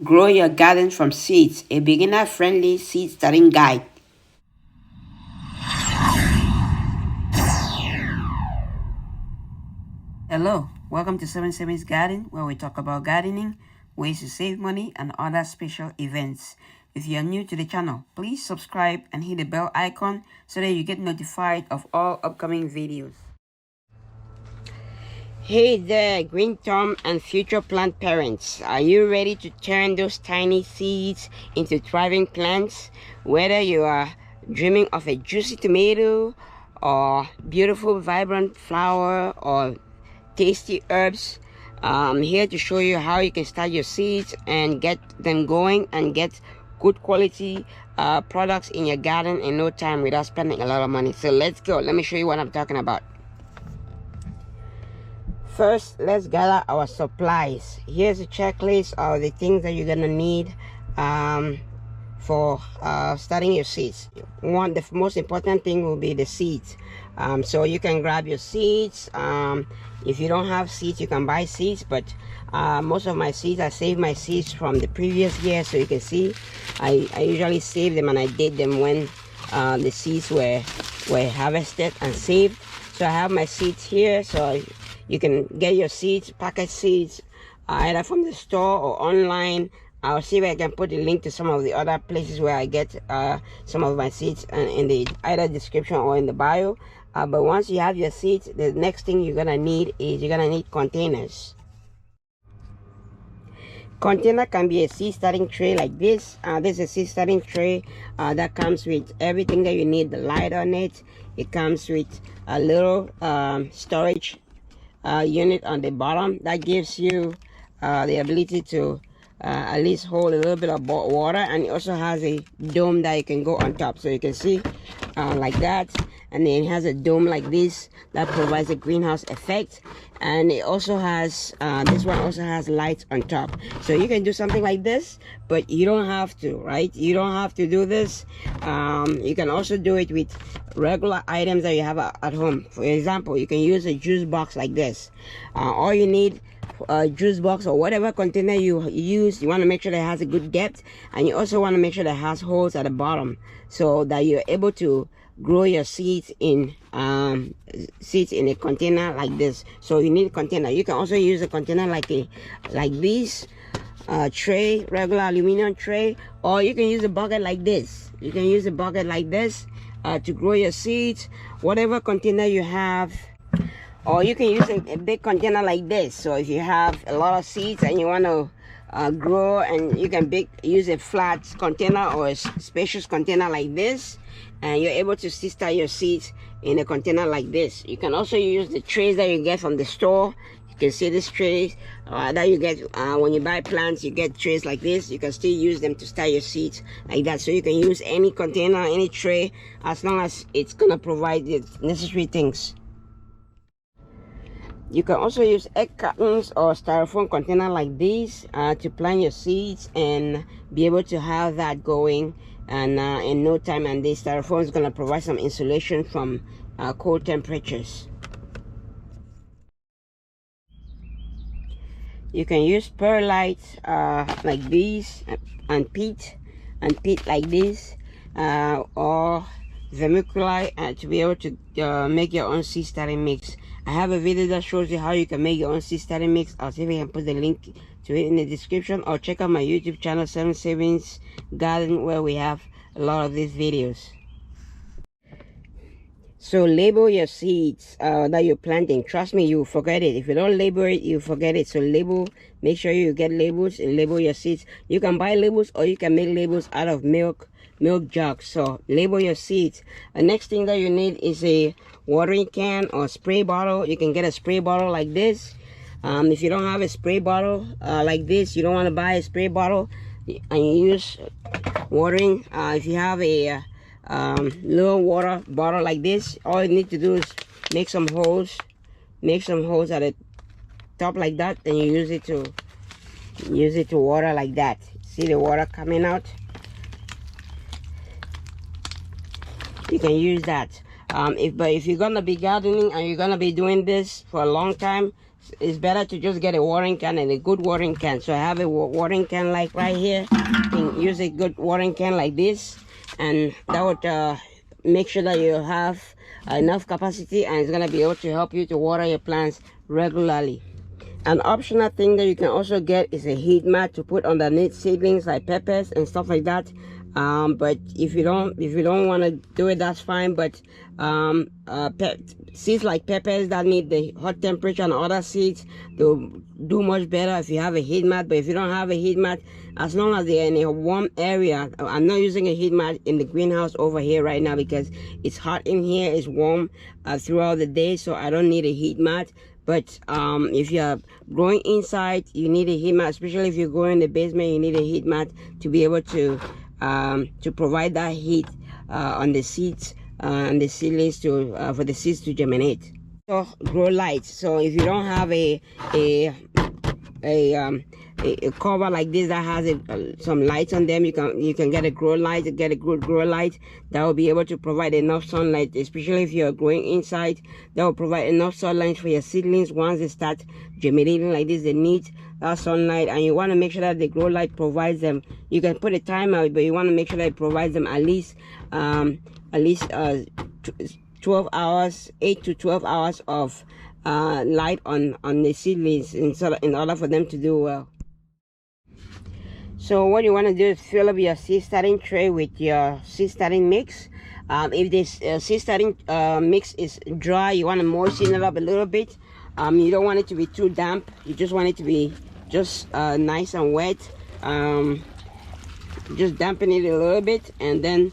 Grow your garden from seeds, a beginner-friendly seed starting guide. Hello, welcome to 7 Garden, where we talk about gardening, ways to save money, and other special events. If you are new to the channel, please subscribe and hit the bell icon so that you get notified of all upcoming videos. Hey there, green thumb and future plant parents. Are you ready to turn those tiny seeds into thriving plants? Whether you are dreaming of a juicy tomato or beautiful vibrant flower or tasty herbs, I'm here to show you how you can start your seeds and get them going and get good quality products in your garden in no time without spending a lot of money. So let's go. Let me show you what I'm talking about. First, let's gather our supplies. Here's a checklist of the things that you're gonna need for starting your seeds. The most important thing will be the seeds. So you can grab your seeds. If you don't have seeds, you can buy seeds, but most of my seeds, I saved my seeds from the previous year. So you can see I usually save them, and I did them when the seeds were harvested and saved. So I have my seeds here, so you can get your seeds, packet seeds, either from the store or online. I'll see if I can put a link to some of the other places where I get some of my seeds in the either description or in the bio. But once you have your seeds, the next thing you're gonna need is you're gonna need containers. Container can be a seed starting tray like this. This is a seed starting tray that comes with everything that you need. The light on it. It comes with a little storage unit on the bottom that gives you the ability to at least hold a little bit of water, and it also has a dome that you can go on top, so you can see like that. And then it has a dome like this that provides a greenhouse effect, and it also has this one also has lights on top, so you can do something like this, but you don't have to, right? You don't have to do this. You can also do it with regular items that you have at home. For example, you can use a juice box like this. All you need, a juice box or whatever container you use, you want to make sure that it has a good depth, and you also want to make sure that it has holes at the bottom so that you're able to grow your seeds in a container like this. So you need a container. You can also use a container like this tray, regular aluminum tray, or you can use a bucket like this. You can use a bucket like this to grow your seeds, whatever container you have. Or you can use a big container like this. So if you have a lot of seeds and you want to grow, and you can use a flat container or a spacious container like this, and you're able to start your seeds in a container like this. You can also use the trays that you get from the store. You can see this trays that you get when you buy plants. You get trays like this. You can still use them to start your seeds like that. So you can use any container, any tray, as long as it's gonna provide the necessary things. You can also use egg cartons or styrofoam container like these to plant your seeds and be able to have that going, and in no time. And this styrofoam is going to provide some insulation from cold temperatures. You can use perlite like these, and peat like this, or vermiculite to be able to make your own seed starting mix. I have a video that shows you how you can make your own seed starting mix. I'll see if I can put the link to it in the description, or check out my YouTube channel 7 Garden, where we have a lot of these videos. So label your seeds that you're planting. Trust me, you forget it. If you don't label it, you forget it. So make sure you get labels and label your seeds. You can buy labels, or you can make labels out of milk jugs. So label your seeds. The next thing that you need is a watering can or spray bottle. You can get a spray bottle like this. If you don't have a spray bottle like this, you don't want to buy a spray bottle and you use watering. If you have a little water bottle like this, all you need to do is make some holes at the top like that, then you use it to water like that. See the water coming out? You can use that. But if you're gonna be gardening and you're gonna be doing this for a long time, it's better to just get a watering can, and a good watering can. So I have a watering can like right here. You can use a good watering can like this, and that would make sure that you have enough capacity, and it's going to be able to help you to water your plants regularly. An optional thing that you can also get is a heat mat to put underneath seedlings like peppers and stuff like that. But if you don't want to do it, that's fine. But seeds like peppers that need the hot temperature and other seeds, they'll do much better if you have a heat mat. But if you don't have a heat mat, as long as they're in a warm area, I'm not using a heat mat in the greenhouse over here right now because it's hot in here. It's warm throughout the day, so I don't need a heat mat. But if you're growing inside, you need a heat mat, especially if you're growing in the basement. You need a heat mat to be able to provide that heat on the seeds and the seedlings for the seeds to germinate. So grow lights. So if you don't have a cover like this that has some lights on them, you can get a grow light. Get a good grow light that will be able to provide enough sunlight, especially if you're growing inside. That will provide enough sunlight for your seedlings. Once they start germinating like this, they need that sunlight, and you want to make sure that the grow light provides them. You can put a timer, but you want to make sure that it provides them at least 12 hours, 8 to 12 hours of light on the seedlings in order for them to do well. So what you want to do is fill up your seed starting tray with your seed starting mix. If this seed starting mix is dry, you want to moisten it up a little bit. You don't want it to be too damp. You just want it to be just nice and wet. Just dampen it a little bit, and then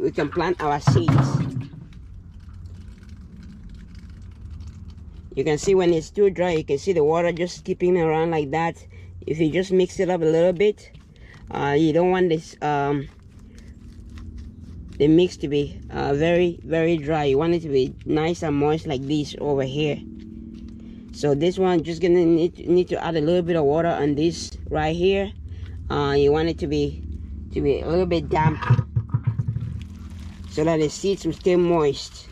we can plant our seeds. You can see when it's too dry, you can see the water just skipping around like that. If you just mix it up a little bit, you don't want this the mix to be very, very dry. You want it to be nice and moist like this over here. So this one just gonna need to add a little bit of water on this right here. You want it to be a little bit damp so that the seeds will stay moist.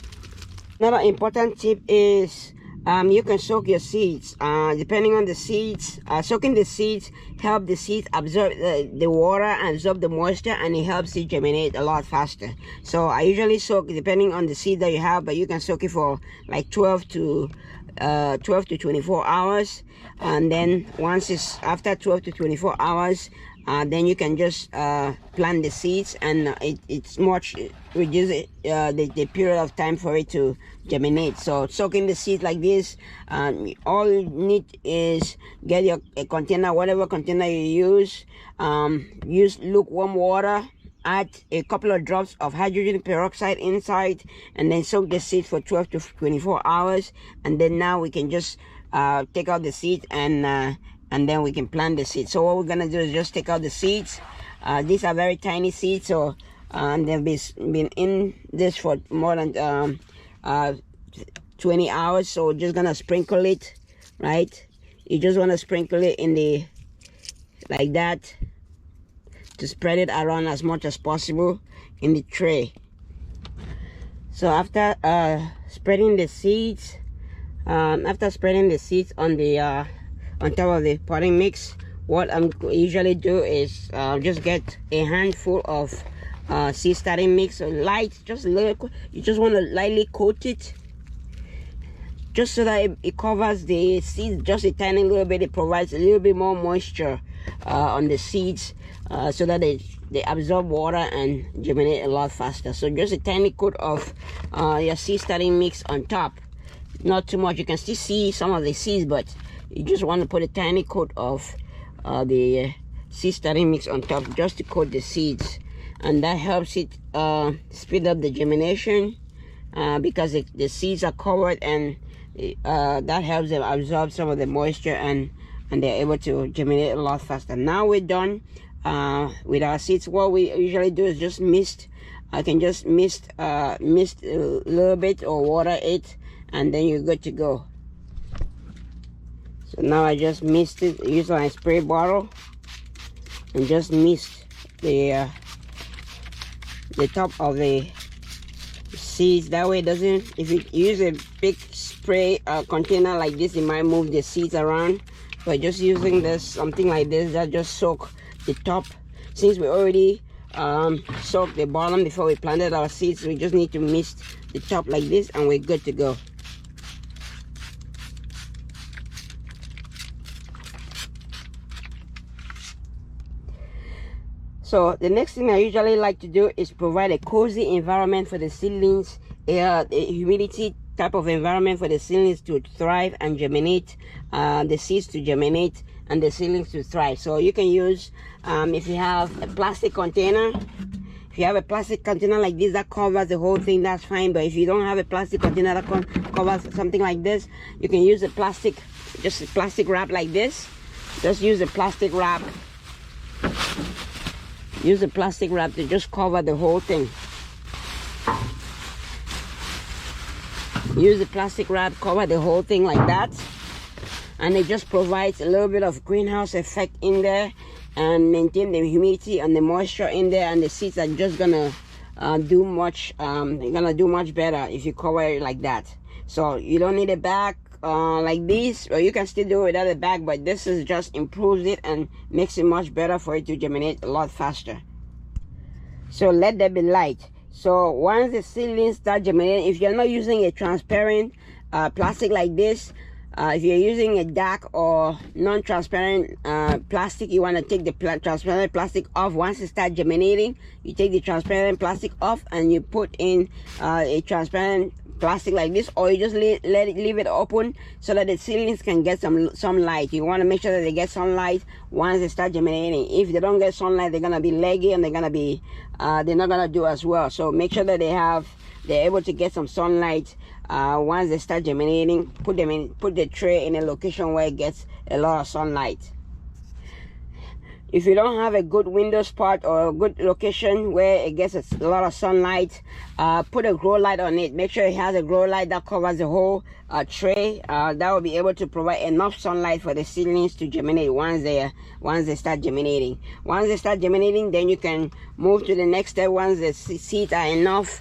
Another important tip is you can soak your seeds. Depending on the seeds, soaking the seeds help the seeds absorb the water and absorb the moisture, and it helps it germinate a lot faster. So I usually soak, depending on the seed that you have, but you can soak it for like 12 to 24 hours, and then once it's after 12 to 24 hours, then you can just plant the seeds, and it's much reduces the period of time for it to germinate. So soaking the seeds like this, all you need is get a container, whatever container you use lukewarm water, add a couple of drops of hydrogen peroxide inside, and then soak the seed for 12 to 24 hours. And then now we can just take out the seed, and then we can plant the seeds. So what we're gonna do is just take out the seeds. These are very tiny seeds, so they've been in this for more than 20 hours. So we're just gonna sprinkle it, right? You just want to sprinkle it in the like that to spread it around as much as possible in the tray. So after spreading the seeds, on the on top of the potting mix, what I usually do is just get a handful of seed starting mix, light, just a little. You just want to lightly coat it, just so that it covers the seeds just a tiny little bit. It provides a little bit more moisture on the seeds, so that they absorb water and germinate a lot faster. So just a tiny coat of your seed starting mix on top, not too much. You can still see some of the seeds, but you just want to put a tiny coat of the seed starting mix on top, just to coat the seeds, and that helps it speed up the germination, because the seeds are covered, and that helps them absorb some of the moisture, and they're able to germinate a lot faster. Now we're done with our seeds. What we usually do is just mist. I can just mist a little bit or water it, and then you're good to go. So now I just mist it, use my spray bottle, and just mist the top of the seeds. That way it doesn't, if you use a big spray container like this, it might move the seeds around. But just using this, something like this, that just soak the top. Since we already soaked the bottom before we planted our seeds, we just need to mist the top like this and we're good to go. So the next thing I usually like to do is provide a cozy environment for the seedlings, a humidity type of environment for the seedlings to thrive and germinate, the seeds to germinate and the seedlings to thrive. So you can use, if you have a plastic container, if you have a plastic container like this that covers the whole thing, that's fine. But if you don't have a plastic container that covers something like this, you can use a plastic, just a plastic wrap like this. Just use a plastic wrap. Use a plastic wrap to just cover the whole thing. Use the plastic wrap, cover the whole thing like that. And it just provides a little bit of greenhouse effect in there and maintain the humidity and the moisture in there, and the seeds are just gonna do much better if you cover it like that. So you don't need a bag like this, or you can still do it without a bag, but this is just improves it and makes it much better for it to germinate a lot faster. So let there be light. So once the seedlings start germinating, if you're not using a transparent plastic like this, if you're using a dark or non-transparent plastic, you want to take the transparent plastic off. Once it starts germinating, you take the transparent plastic off and you put in a transparent plastic like this, or you just leave it open so that the seedlings can get some light. You want to make sure that they get sunlight once they start germinating. If they don't get sunlight, they're gonna be leggy and they're not gonna do as well. So make sure that they're able to get some sunlight once they start germinating. Put the tray in a location where it gets a lot of sunlight. If you don't have a good window spot or a good location where it gets a lot of sunlight, put a grow light on it. Make sure it has a grow light that covers the whole tray. That will be able to provide enough sunlight for the seedlings to germinate once they start germinating. Once they start germinating, then you can move to the next step. Once the seeds are enough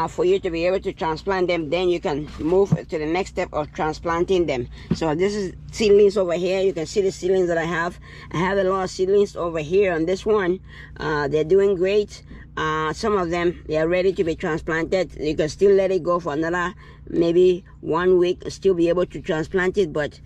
for you to be able to transplant them, then you can move to the next step of transplanting them. So this is seedlings over here. You can see the seedlings that I have. I have a lot of seedlings over here on this one. They're doing great. Some of them, they are ready to be transplanted. You can still let it go for another maybe 1 week, still be able to transplant it. But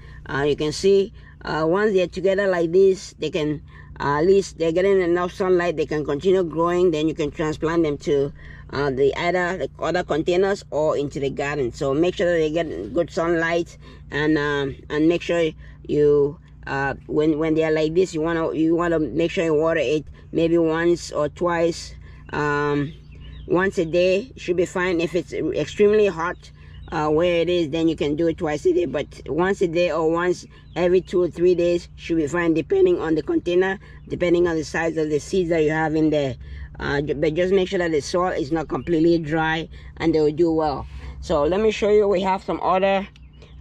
you can see once they're together like this, they can at least they're getting enough sunlight, they can continue growing. Then you can transplant them to either the other containers or into the garden. So make sure that they get good sunlight, and make sure you when they are like this, you want to make sure you water it maybe once or twice. Once a day should be fine. If it's extremely hot where it is, then you can do it twice a day, but once a day or once every 2 or 3 days should be fine, depending on the container, depending on the size of the seeds that you have in there. But just make sure that the soil is not completely dry and they will do well. So let me show you, we have some other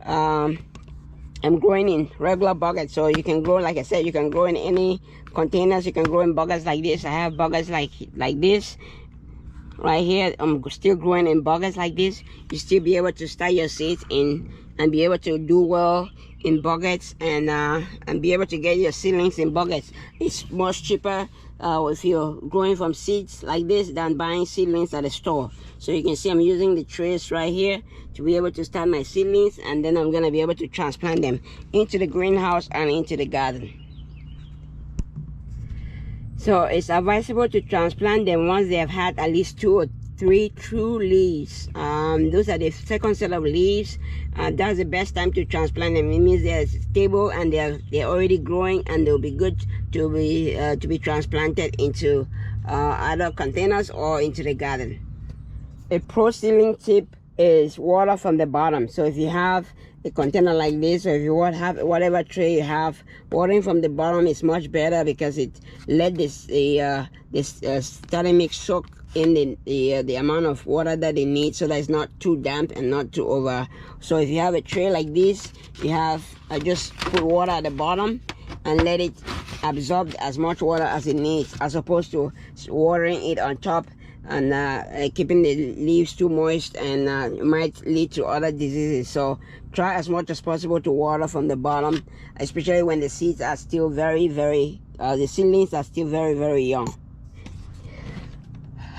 I'm growing in regular buckets. So you can grow, like I said, you can grow in any containers. You can grow in buckets like this. I have buckets like this right here. I'm still growing in buckets like this. You still be able to start your seeds in and be able to do well in buckets, and be able to get your seedlings in buckets. It's much cheaper if you're growing from seeds like this than buying seedlings at a store. So you can see I'm using the trays right here to be able to start my seedlings, and then I'm gonna be able to transplant them into the greenhouse and into the garden. So it's advisable to transplant them once they have had at least 2 or 3 true leaves. Those are the second set of leaves. That's the best time to transplant them. It means they're stable and they're already growing, and they'll be good to be transplanted into other containers or into the garden. A pro seedling tip is water from the bottom. So if you have a container like this, or if you have whatever tray you have, watering from the bottom is much better because it let this starting mix soak in the amount of water that they need, so that it's not too damp and not too over. So if you have a tray like this, you have just put water at the bottom and let it absorb as much water as it needs, as opposed to watering it on top. and keeping the leaves too moist, and it might lead to other diseases. So try as much as possible to water from the bottom, especially when the seeds are still the seedlings are still very young.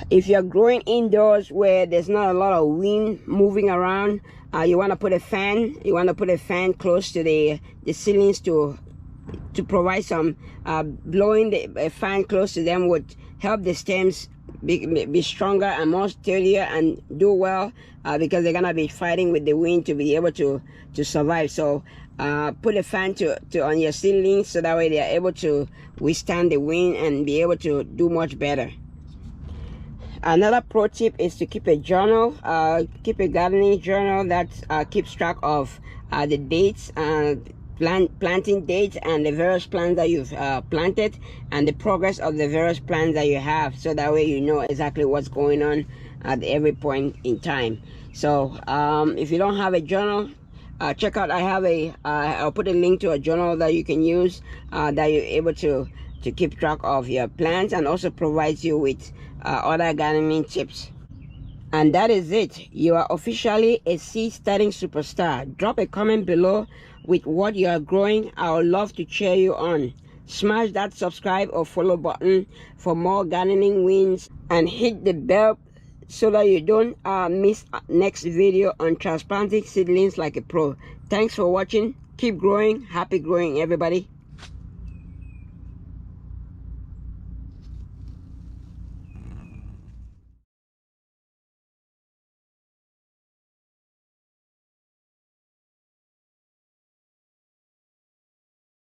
If you're growing indoors where there's not a lot of wind moving around, you want to put a fan. You want to put a fan close to the seedlings to provide some blowing. A fan close to them would help the stems be stronger and more sturdier and do well, because they're gonna be fighting with the wind to be able to survive. So put a fan on your seedlings, so that way they are able to withstand the wind and be able to do much better. Another pro tip is to keep a journal, keep a gardening journal that keeps track of the dates, planting dates, and the various plants that you've planted, and the progress of the various plants that you have, so that way you know exactly what's going on at every point in time. So if you don't have a journal, check out, I'll put a link to a journal that you can use, that you're able to keep track of your plants, and also provides you with other gardening tips. And that is it. You are officially a seed starting superstar. Drop a comment below with what you are growing. I would love to cheer you on. Smash that subscribe or follow button for more gardening wins, and hit the bell so that you don't miss next video on transplanting seedlings like a pro. Thanks for watching. Keep growing. Happy growing, everybody.